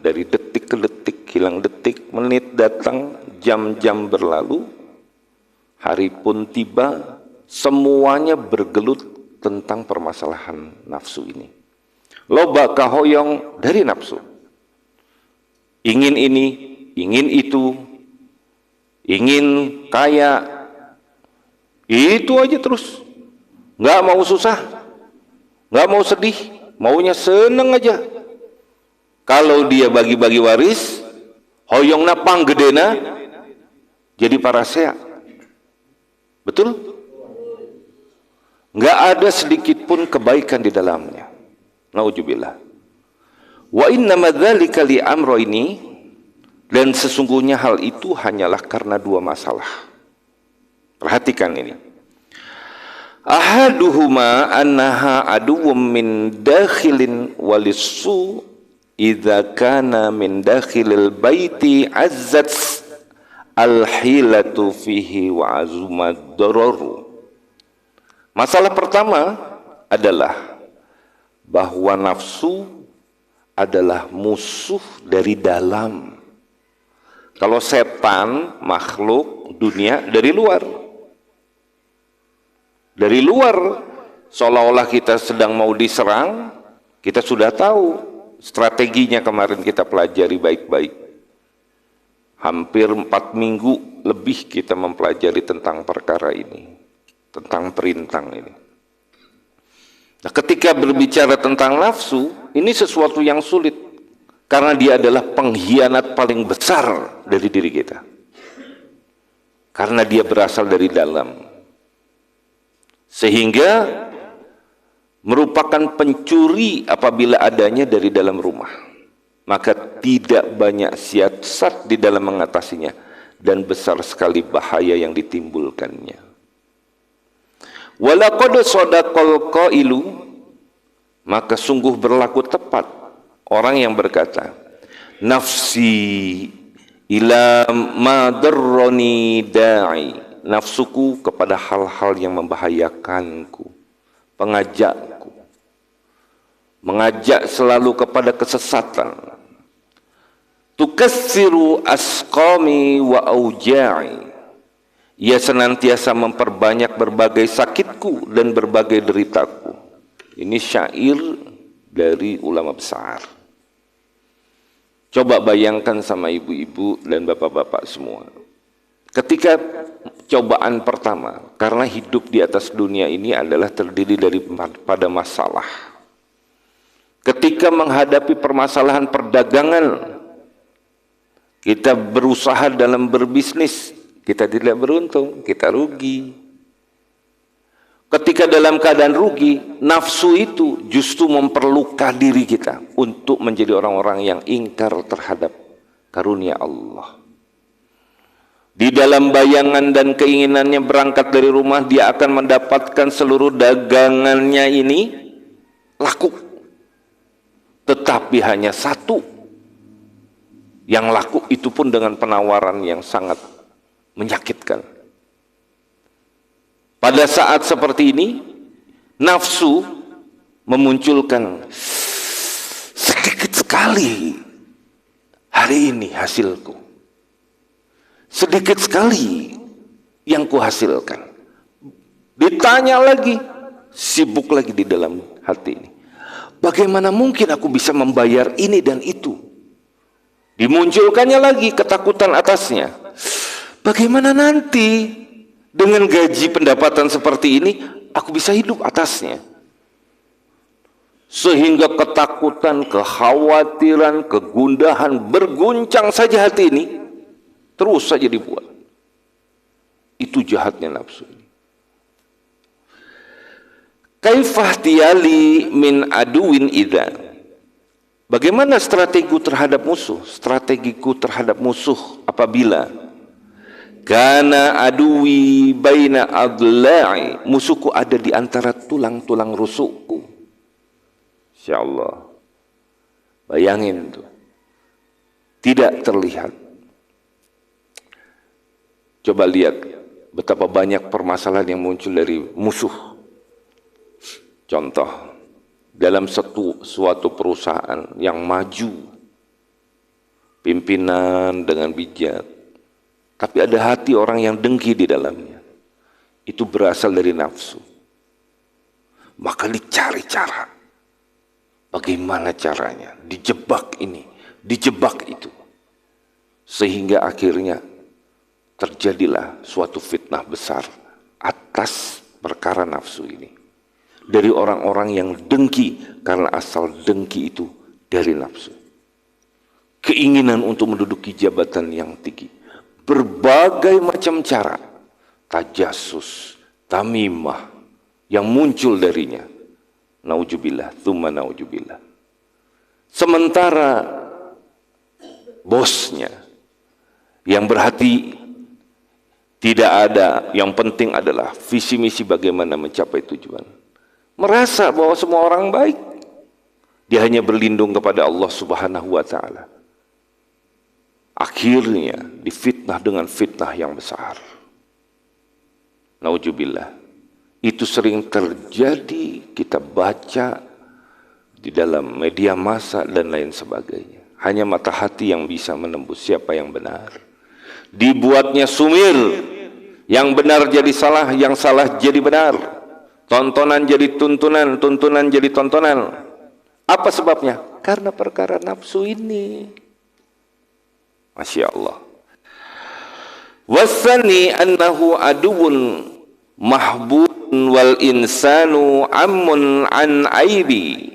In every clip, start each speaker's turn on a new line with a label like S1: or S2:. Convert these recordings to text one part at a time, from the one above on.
S1: dari detik ke detik, hilang detik, menit datang, jam-jam berlalu, hari pun tiba, semuanya bergelut tentang permasalahan nafsu ini. Loba kahoyong dari nafsu. Ingin ini, ingin itu, ingin kaya, itu aja terus. Nggak mau susah, nggak mau sedih, maunya seneng aja. Kalau dia bagi-bagi waris, hoyong napang gedena, jadi parasea. Betul? Nggak ada sedikit pun kebaikan di dalamnya. Nauzubillah. Wa innama dzalika li amro ini, dan sesungguhnya hal itu hanyalah karena dua masalah. Perhatikan ini. Ahaduhuma annaha aduwwum min dakhilin walissu idza kana min dakhilil baiti azzat al-hilatu fihi wa azumad dararu. Masalah pertama adalah bahwa nafsu adalah musuh dari dalam. Kalau setan, makhluk dunia dari luar. Dari luar, seolah-olah kita sedang mau diserang, kita sudah tahu strateginya, kemarin kita pelajari baik-baik. Hampir 4 minggu lebih kita mempelajari tentang perkara ini, tentang perintang ini. Nah, ketika berbicara tentang nafsu, ini sesuatu yang sulit, karena dia adalah pengkhianat paling besar dari diri kita. Karena dia berasal dari dalam. Sehingga merupakan pencuri apabila adanya dari dalam rumah. Maka tidak banyak siasat di dalam mengatasinya, dan besar sekali bahaya yang ditimbulkannya. Walaqad shadaqal qailu, maka sungguh berlaku tepat orang yang berkata, nafsi ila ma darrani da'i, nafsuku kepada hal-hal yang membahayakanku, pengajakku, mengajak selalu kepada kesesatan. Tukassiru asqami wa auja'i, ia senantiasa memperbanyak berbagai sakitku dan berbagai deritaku. Ini syair dari ulama besar. Coba bayangkan sama ibu-ibu dan bapak-bapak semua. Ketika cobaan pertama, karena hidup di atas dunia ini adalah terdiri daripada masalah. Ketika menghadapi permasalahan perdagangan, kita berusaha dalam berbisnis, kita tidak beruntung, kita rugi. Ketika dalam keadaan rugi, nafsu itu justru memperluka diri kita untuk menjadi orang-orang yang ingkar terhadap karunia Allah. Di dalam bayangan dan keinginannya berangkat dari rumah, dia akan mendapatkan seluruh dagangannya ini laku. Tetapi hanya satu yang laku, itu pun dengan penawaran yang sangat menyakitkan. Pada saat seperti ini, nafsu memunculkan sedikit sekali hari ini hasilku. Sedikit sekali yang kuhasilkan. Ditanya lagi, sibuk lagi di dalam hati ini. Bagaimana mungkin aku bisa membayar ini dan itu? Dimunculkannya lagi ketakutan atasnya. Bagaimana nanti dengan gaji pendapatan seperti ini aku bisa hidup atasnya? Sehingga ketakutan, kekhawatiran, kegundahan berguncang saja hati ini, terus saja dibuat. Itu jahatnya nafsu ini. Kaifahtiyali min aduwin idza, bagaimana strategiku terhadap musuh? Strategiku terhadap musuh apabila kana aduwi baina adla'i, musuhku ada di antara tulang-tulang rusukku. Insyaallah. Bayangin tuh. Tidak terlihat. Coba lihat betapa banyak permasalahan yang muncul dari musuh. Contoh, dalam suatu perusahaan yang maju, pimpinan dengan bijak, tapi ada hati orang yang dengki di dalamnya. Itu berasal dari nafsu. Maka dicari cara. Bagaimana caranya? Dijebak ini, dijebak itu. Sehingga akhirnya terjadilah suatu fitnah besar atas perkara nafsu ini. Dari orang-orang yang dengki, karena asal dengki itu dari nafsu. Keinginan untuk menduduki jabatan yang tinggi. Berbagai macam cara, tajasus, tamimah yang muncul darinya. Naujubillah, tsumma naujubillah. Sementara bosnya yang berhati tidak ada, yang penting adalah visi misi bagaimana mencapai tujuan. Merasa bahwa semua orang baik. Dia hanya berlindung kepada Allah Subhanahu wa Ta'ala. Akhirnya difitnah dengan fitnah yang besar. Naujubillah. Itu sering terjadi, kita baca di dalam media massa dan lain sebagainya. Hanya mata hati yang bisa menembus siapa yang benar. Dibuatnya sumir, yang benar jadi salah, yang salah jadi benar. Tontonan jadi tuntunan, tuntunan jadi tontonan. Apa sebabnya? Karena perkara nafsu ini. Masya Allah. Wasani annahu aduun mahbubun wal insanu ammun an aibi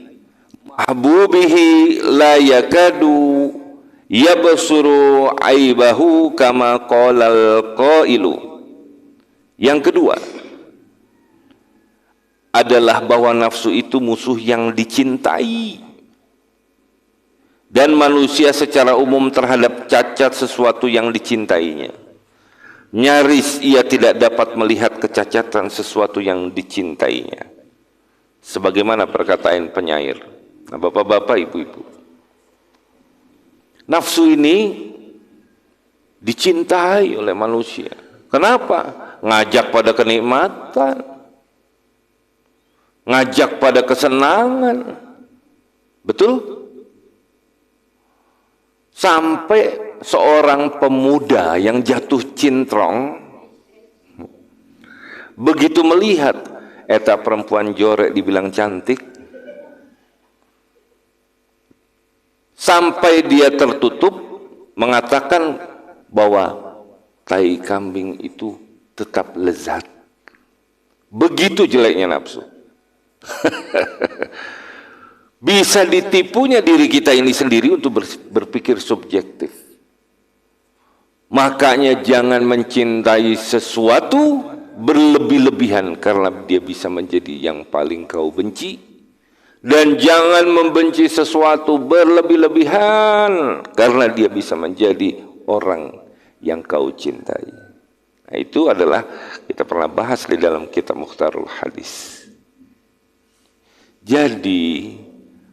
S1: mahbubihi la yakadu yabsuru aibahu kama qalal qailu. Yang kedua adalah bahwa nafsu itu musuh yang dicintai. Dan manusia secara umum terhadap cacat sesuatu yang dicintainya. Nyaris ia tidak dapat melihat kecacatan sesuatu yang dicintainya. Sebagaimana perkataan penyair. Nah, bapak-bapak, ibu-ibu. Nafsu ini dicintai oleh manusia. Kenapa? Ngajak pada kenikmatan. Ngajak pada kesenangan. Betul? Sampai seorang pemuda yang jatuh cintrong begitu melihat eta perempuan jorek dibilang cantik, sampai dia tertutup mengatakan bahwa tai kambing itu tetap lezat. Begitu jeleknya nafsu. Bisa ditipunya diri kita ini sendiri untuk berpikir subjektif. Makanya jangan mencintai sesuatu berlebih-lebihan karena dia bisa menjadi yang paling kau benci. Dan jangan membenci sesuatu berlebih-lebihan karena dia bisa menjadi orang yang kau cintai. Nah, itu adalah kita pernah bahas di dalam kitab Mukhtarul Hadis. Jadi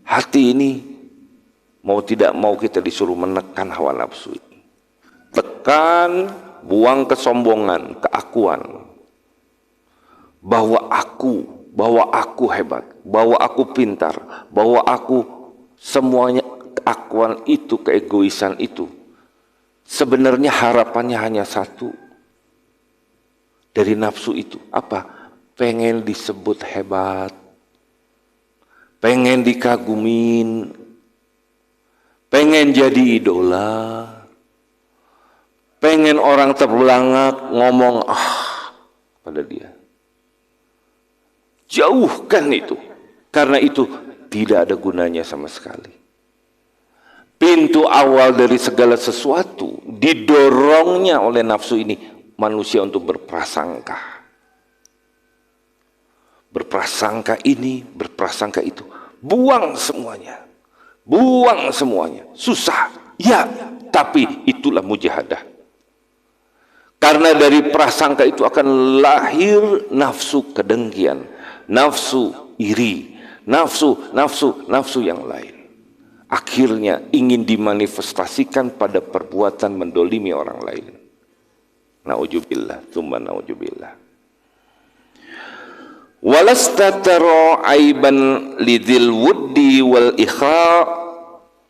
S1: hati ini mau tidak mau kita disuruh menekan hawa nafsu. Tekan, buang kesombongan, keakuan. Bahwa aku hebat, bahwa aku pintar, bahwa aku semuanya, keakuan itu, keegoisan itu. Sebenarnya harapannya hanya satu. Dari nafsu itu, apa? Pengen disebut hebat. Pengen dikagumin, pengen jadi idola, pengen orang terbelangak ngomong pada dia. Jauhkan itu, karena itu tidak ada gunanya sama sekali. Pintu awal dari segala sesuatu didorongnya oleh nafsu ini manusia untuk berprasangka. Berprasangka ini, berprasangka itu. Buang semuanya. Buang semuanya. Susah. Ya, tapi itulah mujahadah. Karena dari prasangka itu akan lahir nafsu kedengkian, nafsu iri, nafsu yang lain. Akhirnya ingin dimanifestasikan pada perbuatan mendolimi orang lain. Na'udzubillah, tsumma na'udzubillah. Walastatara aiban lidil wuddi wal ikha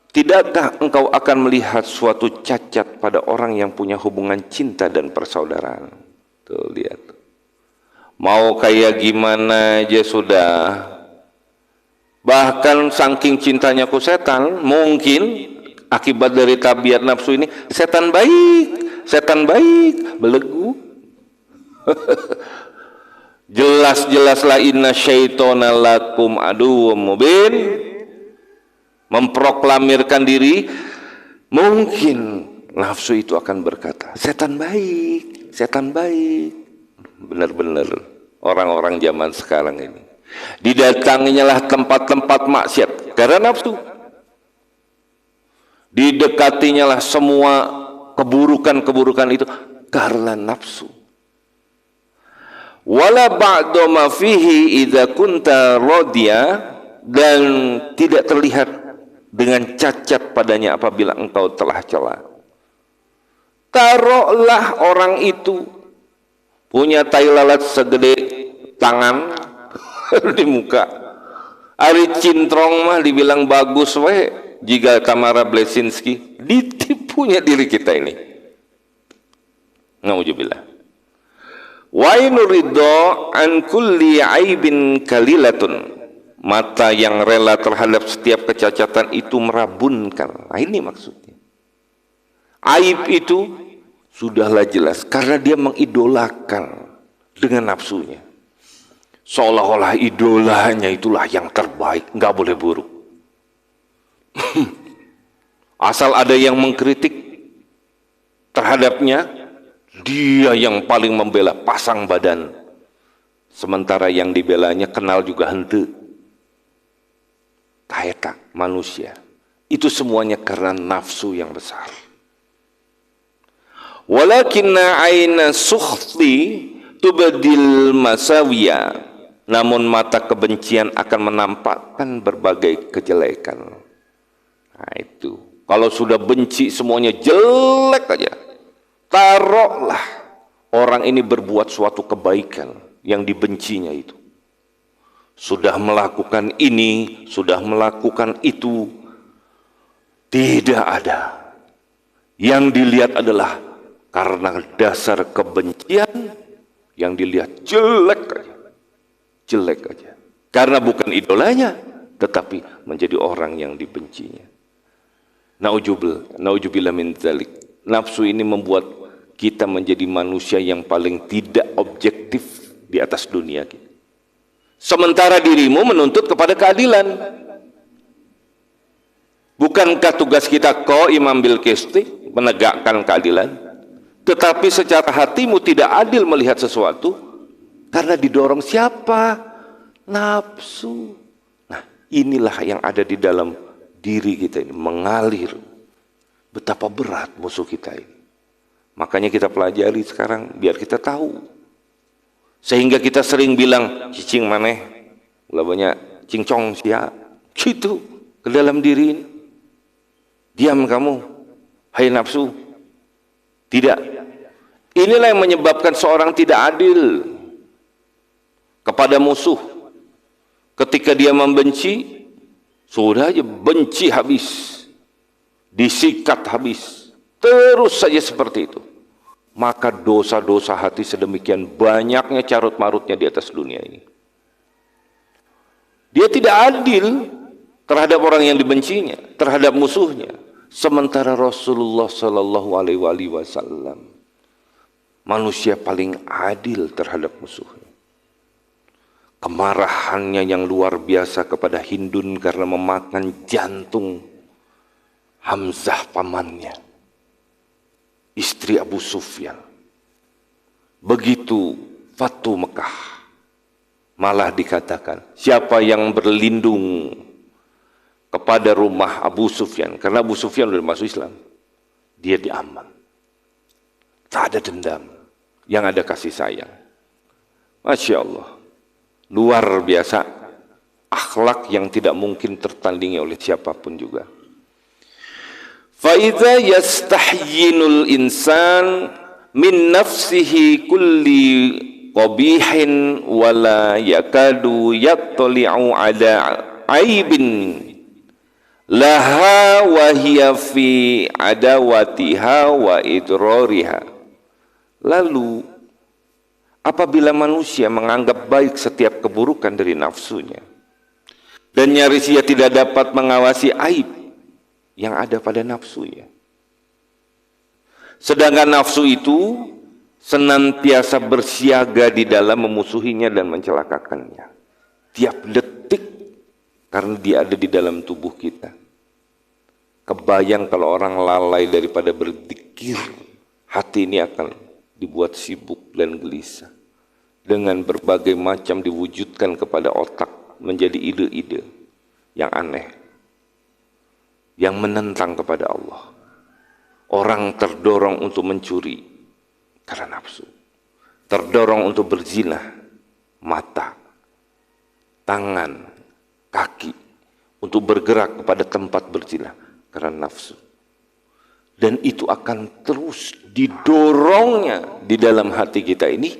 S1: Tidakkah engkau akan melihat suatu cacat pada orang yang punya hubungan cinta dan persaudaraan? Tuh, lihat. Mau kayak gimana aja sudah. Bahkan saking cintanya ku setan, mungkin akibat dari tabiat nafsu ini, setan baik, belegu. Jelas-jelaslah inna syaitona lakum aduwwum mubin. Memproklamirkan diri, mungkin nafsu itu akan berkata, setan baik. Benar-benar orang-orang zaman sekarang ini didatanginya tempat-tempat maksiat karena nafsu, didekatinya semua keburukan-keburukan itu karena nafsu. Wala ba'da ma fihi idza kunta radiya, dan tidak terlihat dengan cacat padanya apabila engkau telah cela. Taruhlah orang itu punya tai lalat segede tangan di muka. Ari cintrong mah dibilang bagus we, jika Tamara Blesinski, ditipunya diri kita ini. Nauzubillah. Wa inurido an kulli aibin kalilatun. Mata yang rela terhadap setiap kecacatan itu merabunkan. Nah, ini maksudnya. Aib itu sudahlah jelas karena dia mengidolakan dengan nafsunya. Seolah-olah idolanya itulah yang terbaik, nggak boleh buruk. Asal ada yang mengkritik terhadapnya, dia yang paling membela, pasang badan. Sementara yang dibelanya kenal juga henteu. Taeta manusia. Itu semuanya karena nafsu yang besar. Walakinna aina sukhti tubadil masawiya. Namun mata kebencian akan menampakkan berbagai kejelekan. Nah itu. Kalau sudah benci semuanya jelek aja. Taruhlah orang ini berbuat suatu kebaikan yang dibencinya itu. Sudah melakukan ini, sudah melakukan itu, tidak ada. Yang dilihat adalah karena dasar kebencian, yang dilihat jelek aja. Karena bukan idolanya, tetapi menjadi orang yang dibencinya. Nauzubillah min dzalik. Nafsu ini membuat kita menjadi manusia yang paling tidak objektif di atas dunia kita. Sementara dirimu menuntut kepada keadilan. Bukankah tugas kita Imam bil qisti, menegakkan keadilan? Tetapi secara hatimu tidak adil melihat sesuatu karena didorong siapa? Nafsu. Nah, inilah yang ada di dalam diri kita ini, mengalir. Betapa berat musuh kita ini. Makanya kita pelajari sekarang biar kita tahu. Sehingga kita sering bilang cicing maneh, labanya cincong sia, gitu ke dalam diri ini. Diam kamu, hai nafsu. Tidak. Inilah yang menyebabkan seorang tidak adil kepada musuh. Ketika dia membenci, sudah aja benci habis, disikat habis, terus saja seperti itu. Maka dosa-dosa hati sedemikian banyaknya carut marutnya di atas dunia ini. Dia tidak adil terhadap orang yang dibencinya, terhadap musuhnya. Sementara Rasulullah Sallallahu Alaihi Wasallam manusia paling adil terhadap musuhnya. Kemarahannya yang luar biasa kepada Hindun karena memakan jantung Hamzah pamannya, istri Abu Sufyan. Begitu Fatu Mekah, malah dikatakan siapa yang berlindung kepada rumah Abu Sufyan, karena Abu Sufyan sudah masuk Islam, dia diaman. Tak ada dendam, yang ada kasih sayang. Masya Allah, luar biasa akhlak yang tidak mungkin tertandingi oleh siapapun juga. Fa'idha yastahyinul insan min nafsihi kulli qabihin wala yakadu yattali'u ala aibin laha wa hiya fi adawatiha wa idrariha. Lalu apabila manusia menganggap baik setiap keburukan dari nafsunya dan nyaris ia tidak dapat mengawasi aib yang ada pada nafsunya, sedangkan nafsu itu senantiasa bersiaga di dalam memusuhinya dan mencelakakannya tiap detik karena dia ada di dalam tubuh kita. Kebayang kalau orang lalai daripada berzikir, hati ini akan dibuat sibuk dan gelisah dengan berbagai macam diwujudkan kepada otak menjadi ide-ide yang aneh, yang menentang kepada Allah. Orang terdorong untuk mencuri karena nafsu, terdorong untuk berzina, mata, tangan, kaki, untuk bergerak kepada tempat berzina karena nafsu. Dan itu akan terus didorongnya di dalam hati kita ini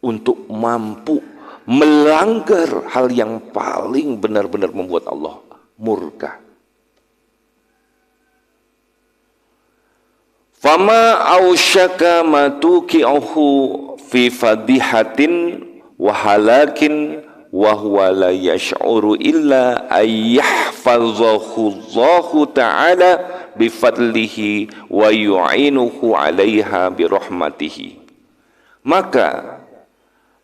S1: untuk mampu melanggar hal yang paling benar-benar membuat Allah murka. Fama ausyaka matuki'uhu fi fadihatin wa halakin wa huwa la yash'uru illa ayyahfazahu Allahu ta'ala bifadlihi wa yu'inuhu 'alaiha birahmatihi. Maka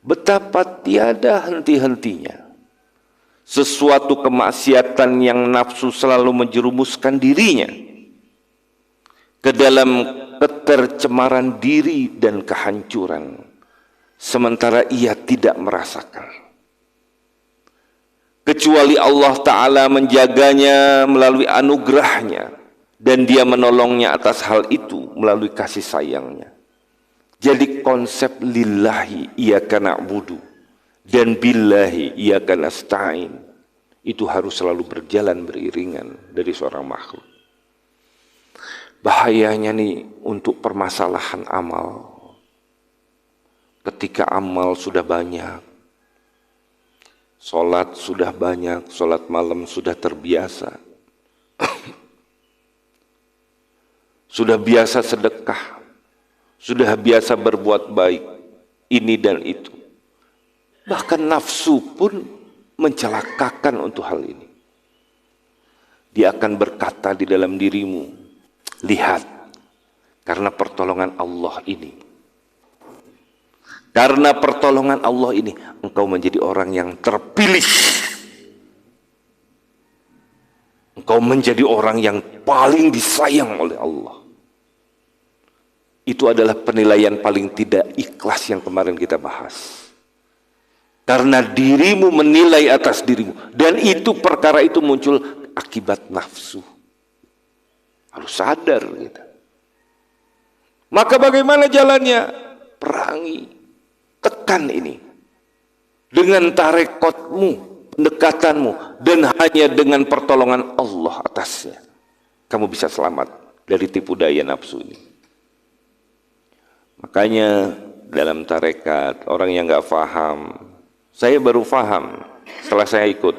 S1: betapa tiada henti-hentinya sesuatu kemaksiatan yang nafsu selalu menjerumuskan dirinya ke dalam ketercemaran diri dan kehancuran, sementara ia tidak merasakan. Kecuali Allah Ta'ala menjaganya melalui anugerahnya, dan dia menolongnya atas hal itu melalui kasih sayangnya. Jadi konsep lillahi iyyaka na'budu dan billahi iyyaka nasta'in itu harus selalu berjalan beriringan dari seorang makhluk. Bahayanya nih untuk permasalahan amal. Ketika amal sudah banyak, sholat sudah banyak, sholat malam sudah terbiasa, sudah biasa sedekah, sudah biasa berbuat baik, ini dan itu. Bahkan nafsu pun mencelakakan untuk hal ini. Dia akan berkata di dalam dirimu, lihat, karena pertolongan Allah ini, karena pertolongan Allah ini, engkau menjadi orang yang terpilih. Engkau menjadi orang yang paling disayang oleh Allah. Itu adalah penilaian paling tidak ikhlas yang kemarin kita bahas. Karena dirimu menilai atas dirimu, dan itu perkara itu muncul akibat nafsu. Harus sadar kita. Maka bagaimana jalannya? Perangi, tekan ini dengan tarekotmu, pendekatanmu, dan hanya dengan pertolongan Allah atasnya kamu bisa selamat dari tipu daya nafsu ini. Makanya dalam tarekat orang yang nggak paham, saya baru paham setelah saya ikut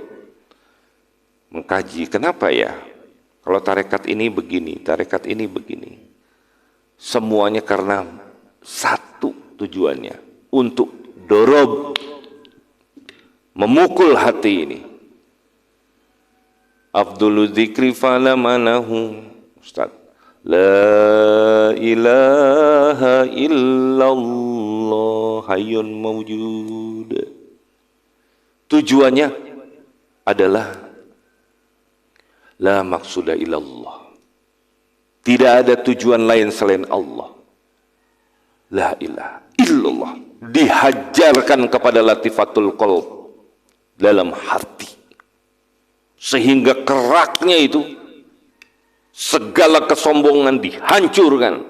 S1: mengkaji kenapa ya kalau tarekat ini begini, tarekat ini begini. Semuanya karena satu tujuannya, untuk dorob, memukul hati ini. Afdhulu dzikri falamanahu, Ustaz. La ilaha illallah hayyun mawjud. Tujuannya adalah la maqsuda illallah. Tidak ada tujuan lain selain Allah. La ilaha illallah. Dihajarkan kepada latifatul qalb, dalam hati. Sehingga keraknya itu, segala kesombongan dihancurkan.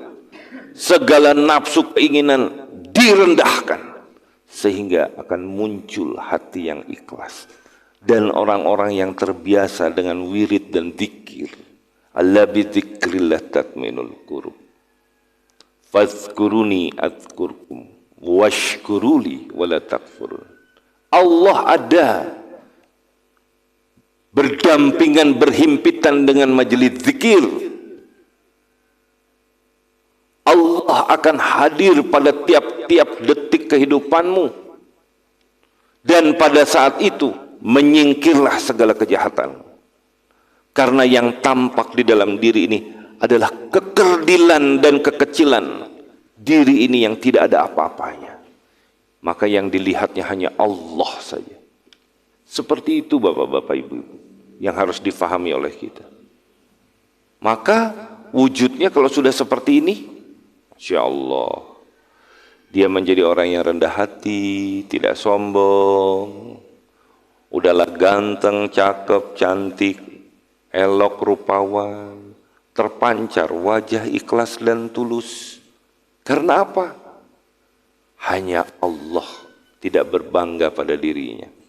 S1: Segala nafsu keinginan direndahkan. Sehingga akan muncul hati yang ikhlas. Dan orang-orang yang terbiasa dengan wirid dan zikir. Alla bidzikrillah tatmainul qulub. Fadhkuruni adzkurkum washkuruli wala takfurun. Allah ada berdampingan, berhimpitan dengan majelis zikir, Allah akan hadir pada tiap-tiap detik kehidupanmu. Dan pada saat itu menyingkirlah segala kejahatan. Karena yang tampak di dalam diri ini adalah kekerdilan dan kekecilan diri ini yang tidak ada apa-apanya. Maka yang dilihatnya hanya Allah saja. Seperti itu Bapak-bapak Ibu-ibu yang harus difahami oleh kita. Maka wujudnya kalau sudah seperti ini, Insya Allah, dia menjadi orang yang rendah hati, tidak sombong, udahlah ganteng, cakep, cantik, elok rupawan, terpancar wajah ikhlas dan tulus. Karena apa? Hanya Allah, tidak berbangga pada dirinya.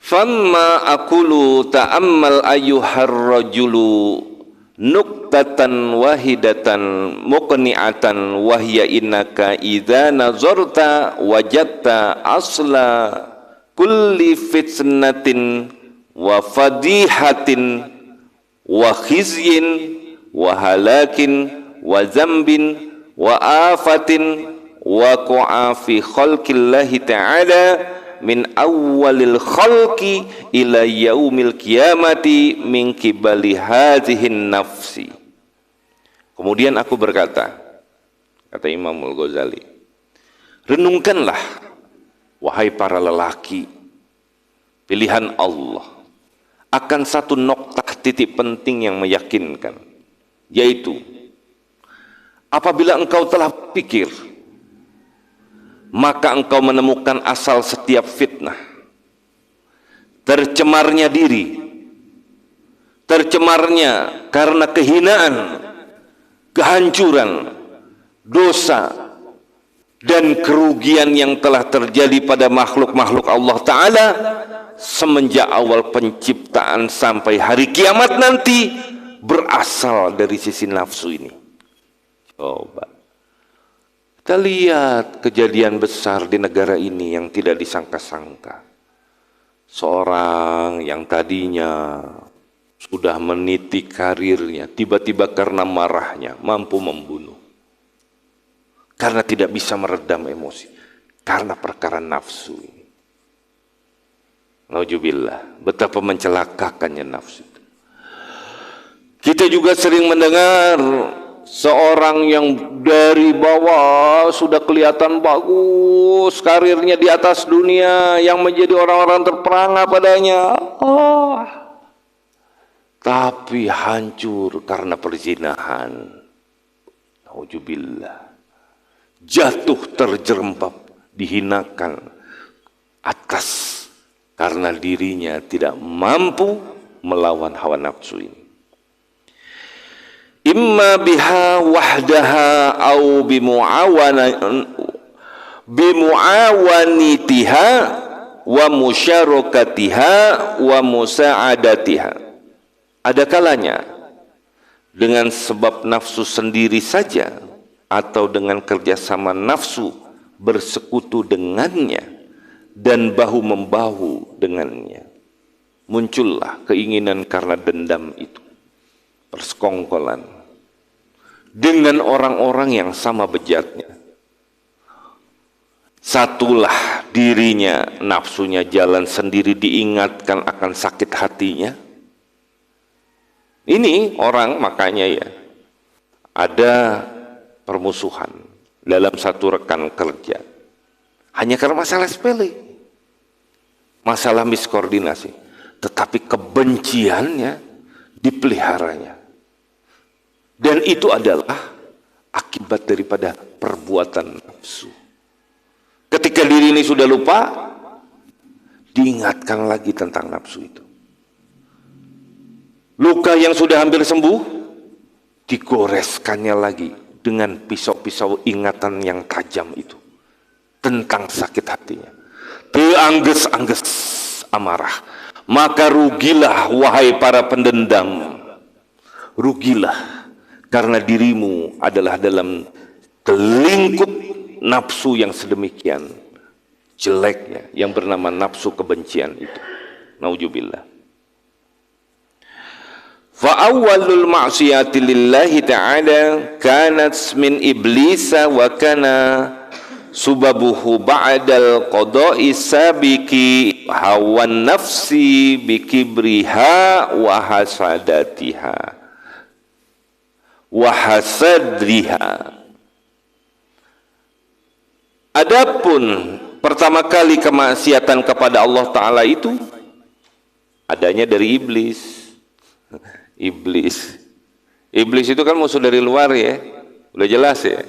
S1: Famma aqulu ta'ammal ayyuhar rajulu nuktatan wahidatan muqni'atan wahya innaka idza nazarta wajadta asla kulli fitnatin wa fadihatin wa khizyin wa halakin wa zambin wa afatin wa qa'a fi khalqillahi ta'ala min awwalil khalqi ila yaumil qiyamati min qibali hadhihin nafsi. Kemudian aku berkata, kata Imam Al-Ghazali, renungkanlah wahai para lelaki pilihan Allah akan satu noktah titik penting yang meyakinkan, yaitu apabila engkau telah pikir, maka engkau menemukan asal setiap fitnah, tercemarnya diri, tercemarnya karena kehinaan, kehancuran, dosa, dan kerugian yang telah terjadi pada makhluk-makhluk Allah Ta'ala semenjak awal penciptaan sampai hari kiamat nanti, berasal dari sisi nafsu ini. Coba kita lihat kejadian besar di negara ini yang tidak disangka-sangka. Seorang yang tadinya sudah meniti karirnya, tiba-tiba karena marahnya mampu membunuh. Karena tidak bisa meredam emosi. Karena perkara nafsu ini. Nauzubillah, betapa mencelakakannya nafsu itu. Kita juga sering mendengar seorang yang dari bawah sudah kelihatan bagus, karirnya di atas dunia, yang menjadi orang-orang terperangah padanya, tapi hancur karena perzinahan. Nauzubillah, jatuh terjerembab, dihinakan atas karena dirinya tidak mampu melawan hawa nafsu ini. Imma biha wahdaha au bimuawanitiha wa musyarakatiha wa musa'adatiha. Ada kalanya dengan sebab nafsu sendiri saja atau dengan kerjasama nafsu bersekutu dengannya dan bahu-membahu dengannya, muncullah keinginan karena dendam itu, persekongkolan dengan orang-orang yang sama bejatnya. Satulah dirinya, nafsunya jalan sendiri, diingatkan akan sakit hatinya. Ini orang, makanya ya ada permusuhan dalam satu rekan kerja hanya karena masalah sepele, masalah miskoordinasi, tetapi kebenciannya dipeliharanya. Dan itu adalah akibat daripada perbuatan nafsu. Ketika diri ini sudah lupa, diingatkan lagi tentang nafsu itu. Luka yang sudah hampir sembuh, digoreskannya lagi dengan pisau-pisau ingatan yang tajam itu tentang sakit hatinya. Terangges-angges amarah. Maka rugilah wahai para pendendam, rugilah, karena dirimu adalah dalam telingkup nafsu yang sedemikian jeleknya yang bernama nafsu kebencian itu. Nauzubillah. Fa awwalul ma'siyati lillahi ta'ala kanat min iblisa wa kana subabuhu ba'dal qada'i sabiki hawan nafsi bikibriha wa hasadatiha wa hasadriha. Adapun pertama kali kemaksiatan kepada Allah Ta'ala itu adanya dari iblis. Iblis itu kan musuh dari luar ya, udah jelas ya,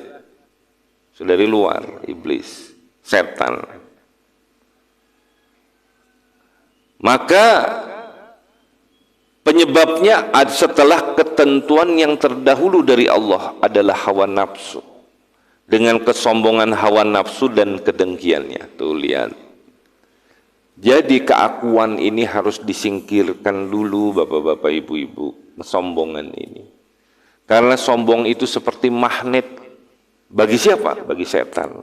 S1: musuh dari luar, iblis, setan. Maka penyebabnya setelah ketentuan yang terdahulu dari Allah adalah hawa nafsu, dengan kesombongan hawa nafsu dan kedengkiannya. Tuh lihat. Jadi keakuan ini harus disingkirkan dulu bapak-bapak ibu-ibu, kesombongan ini. Karena sombong itu seperti magnet. Bagi siapa? Bagi setan.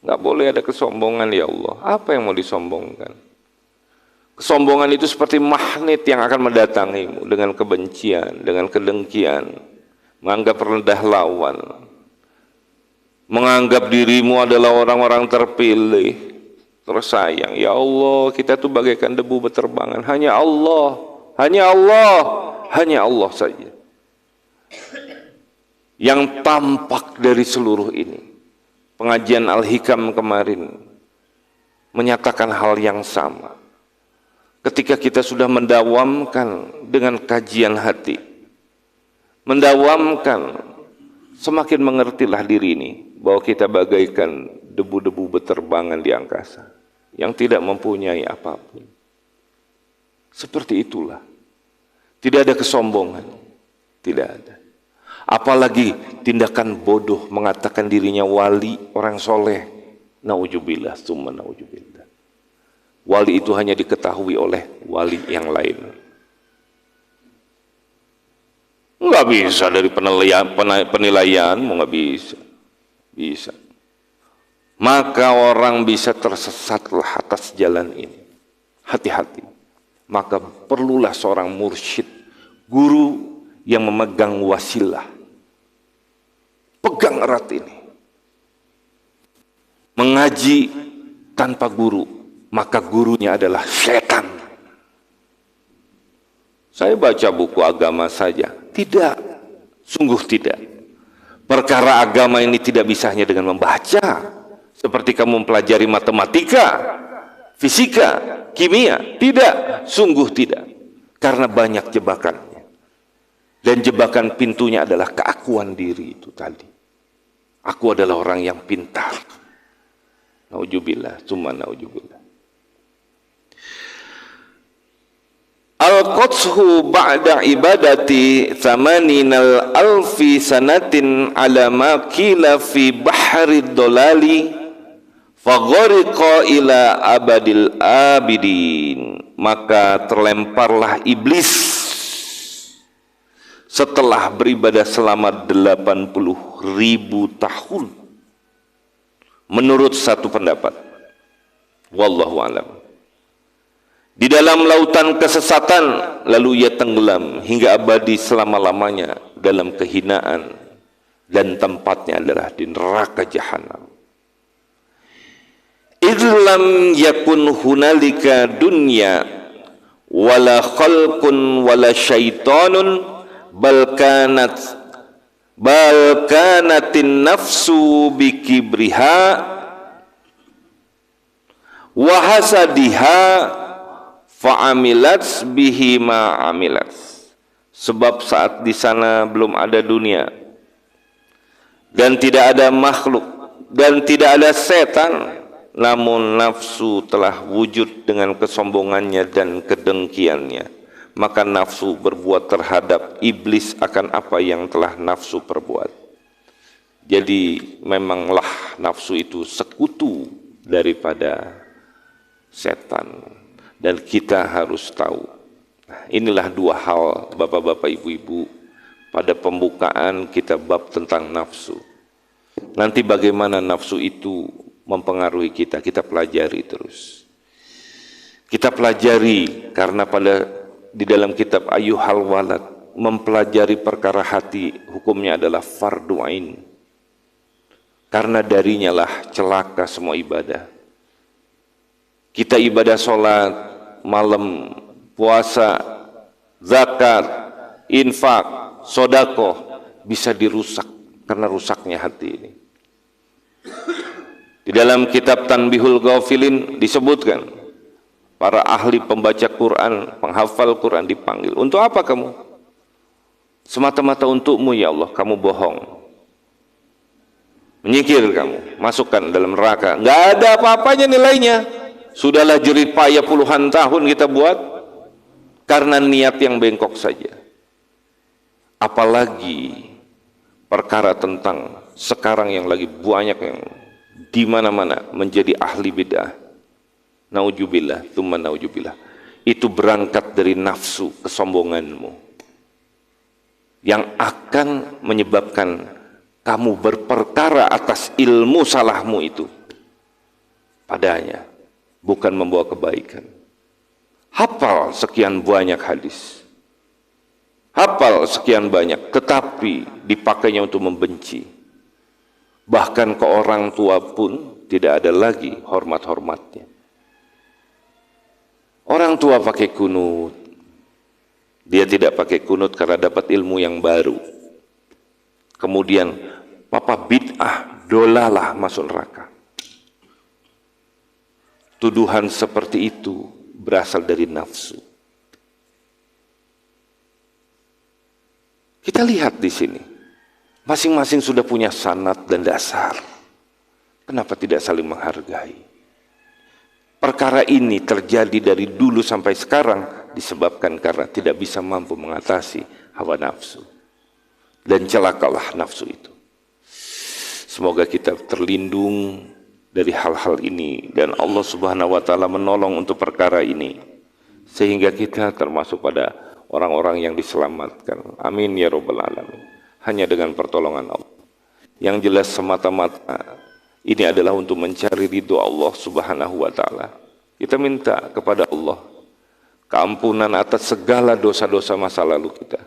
S1: Nggak boleh ada kesombongan ya Allah. Apa yang mau disombongkan? Kesombongan itu seperti magnet yang akan mendatangimu dengan kebencian, dengan kedengkian, menganggap rendah lawan, menganggap dirimu adalah orang-orang terpilih, tersayang. Ya Allah, kita tuh bagaikan debu beterbangan. Hanya Allah, hanya Allah, hanya Allah saja yang tampak dari seluruh ini. Pengajian Al-Hikam kemarin menyatakan hal yang sama. Ketika kita sudah mendawamkan dengan kajian hati, mendawamkan, semakin mengertilah diri ini bahwa kita bagaikan debu-debu beterbangan di angkasa yang tidak mempunyai apapun. Seperti itulah. Tidak ada kesombongan. Tidak ada. Apalagi tindakan bodoh mengatakan dirinya wali, orang soleh. Nauzubillah, summa nauzubillah. Wali itu hanya diketahui oleh wali yang lain. Enggak bisa dari penilaian, enggak bisa. Bisa. Maka orang bisa tersesatlah atas jalan ini. Hati-hati. Maka perlulah seorang mursyid, guru yang memegang wasilah. Pegang erat ini. Mengaji tanpa guru, maka gurunya adalah setan. Saya baca buku agama saja. Tidak, sungguh tidak. Perkara agama ini tidak bisa hanya dengan membaca. Seperti kamu mempelajari matematika, fisika, kimia. Tidak, sungguh tidak. Karena banyak jebakannya. Dan jebakan pintunya adalah keakuan diri itu tadi. Aku adalah orang yang pintar. Nauzubillah, summa nauzubillah. Al-Qudsu ba'da ibadati thamaninal alfi sanatin ala ma qila fi bahri dolali faghariqa ila abadil abidin. Maka terlemparlah iblis setelah beribadah selama 80.000 tahun menurut satu pendapat. Wallahu a'lam. Di dalam lautan kesesatan, lalu ia tenggelam hingga abadi selama-lamanya dalam kehinaan, dan tempatnya adalah di neraka jahanam. Idlam yakun hunalika dunya wala khalqun wala syaitanun bal kanatin nafsu bikibriha wa hasadiha fa'amilat bihi ma'amilat. Sebab saat di sana belum ada dunia dan tidak ada makhluk dan tidak ada setan, namun nafsu telah wujud dengan kesombongannya dan kedengkiannya. Maka nafsu berbuat terhadap iblis akan apa yang telah nafsu perbuat. Jadi memanglah nafsu itu sekutu daripada setan. Dan kita harus tahu. Nah, inilah dua hal bapak-bapak ibu-ibu pada pembukaan kita bab tentang nafsu. Nanti bagaimana nafsu itu mempengaruhi kita. Kita pelajari terus. Kita pelajari karena di dalam kitab Ayyuhal Walad, mempelajari perkara hati hukumnya adalah fardu ain. Karena darinya lah celaka semua ibadah. Kita ibadah sholat, malam, puasa, zakat, infak, sodakoh bisa dirusak karena rusaknya hati ini. Di dalam kitab Tanbihul Ghafilin disebutkan, para ahli pembaca Quran, penghafal Quran dipanggil. Untuk apa kamu? Semata-mata untukmu ya Allah, kamu bohong. Menyingkir kamu, masukkan dalam neraka. Nggak ada apa-apanya nilainya. Sudahlah jerih payah puluhan tahun kita buat karena niat yang bengkok saja. Apalagi perkara tentang sekarang yang lagi banyak yang di mana-mana menjadi ahli bid'ah. Naujubillah, tsumma naujubillah. Itu berangkat dari nafsu kesombonganmu yang akan menyebabkan kamu berperkara atas ilmu salahmu itu padanya, bukan membawa kebaikan. Hafal sekian banyak hadis, hafal sekian banyak, tetapi dipakainya untuk membenci. Bahkan ke orang tua pun tidak ada lagi hormat-hormatnya. Orang tua pakai kunut, dia tidak pakai kunut karena dapat ilmu yang baru. Kemudian papa bid'ah, dolalah masuk neraka. Tuduhan seperti itu berasal dari nafsu. Kita lihat di sini, masing-masing sudah punya sanad dan dasar. Kenapa tidak saling menghargai? Perkara ini terjadi dari dulu sampai sekarang disebabkan karena tidak bisa mampu mengatasi hawa nafsu. Dan celakalah nafsu itu. Semoga kita terlindung dari hal-hal ini dan Allah Subhanahu wa taala menolong untuk perkara ini sehingga kita termasuk pada orang-orang yang diselamatkan. Amin ya rabbal alamin. Hanya dengan pertolongan Allah. Yang jelas semata-mata ini adalah untuk mencari ridho Allah Subhanahu wa taala. Kita minta kepada Allah keampunan atas segala dosa-dosa masa lalu kita.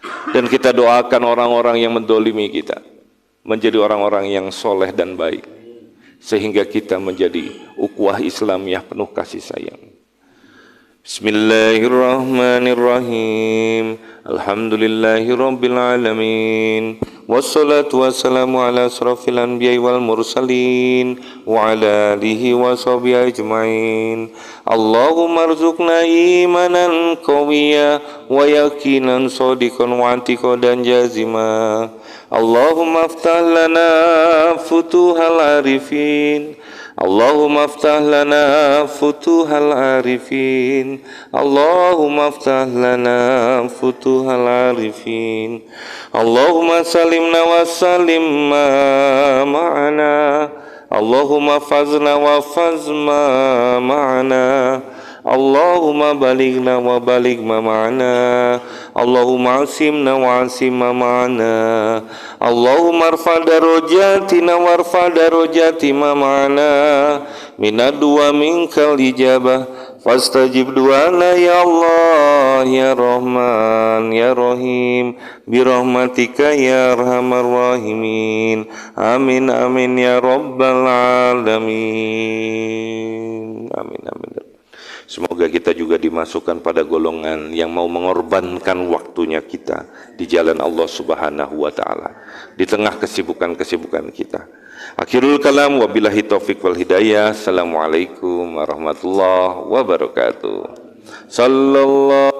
S1: Dan kita doakan orang-orang yang mendolimi kita menjadi orang-orang yang soleh dan baik, sehingga kita menjadi ukhuwah Islamiyah penuh kasih sayang. Bismillahirrahmanirrahim. Alhamdulillahirabbil alamin. Wassalatu wassalamu ala asrafil anbiya'i wal mursalin wa ala alihi wa sahbihi ajmain. Allahumma arzuqna imanan qawiyya wa yaqinan shadiqan wa i'tiqadan jazima. Allahumma aftah lana futuhal arifin. Allahumma aftah lana futuhal arifin. Allahumma aftah lana futuhal arifin. Allahumma salimna wa salim ma'ana. Allahumma fazna wa fazma ma'ana. Allahumma balighna wa baligh ma ma'ana. Allahumma asimna wa asim ma ma'ana. Allahumma arfa darajatina wa arfa darajati ma ma'ana. Minad wa minkal ijabah fastajib du'ana ya Allah ya Rahman ya Rahim birahmatika ya arhamar rahimin. Amin amin ya rabbal alamin. Amin amin. Semoga kita juga dimasukkan pada golongan yang mau mengorbankan waktunya kita di jalan Allah Subhanahu wa taala di tengah kesibukan-kesibukan kita. Akhirul kalam wabillahi taufik wal hidayah. Assalamualaikum warahmatullahi wabarakatuh. Sallallahu